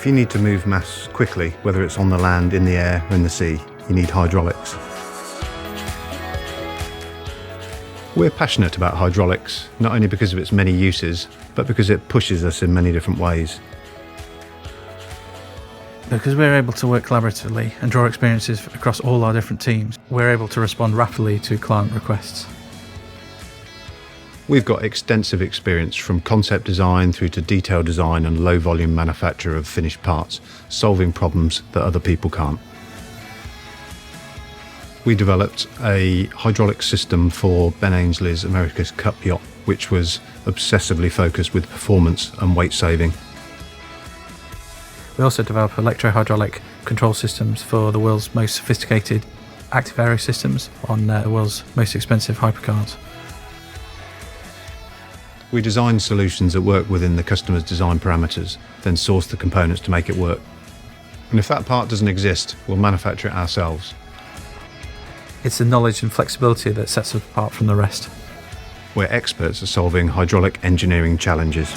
If you need to move mass quickly, whether it's on the land, in the air, or in the sea, you need hydraulics. We're passionate about hydraulics, not only because of its many uses, but because it pushes us in many different ways. Because we're able to work collaboratively and draw experiences across all our different teams, we're able to respond rapidly to client requests. We've got extensive experience from concept design through to detailed design and low volume manufacture of finished parts, solving problems that other people can't. We developed a hydraulic system for Ben Ainsley's America's Cup yacht, which was obsessively focused with performance and weight saving. We also develop electro-hydraulic control systems for the world's most sophisticated active aero systems on the world's most expensive hypercars. We design solutions that work within the customer's design parameters, then source the components to make it work. And if that part doesn't exist, we'll manufacture it ourselves. It's the knowledge and flexibility that sets us apart from the rest. We're experts at solving hydraulic engineering challenges.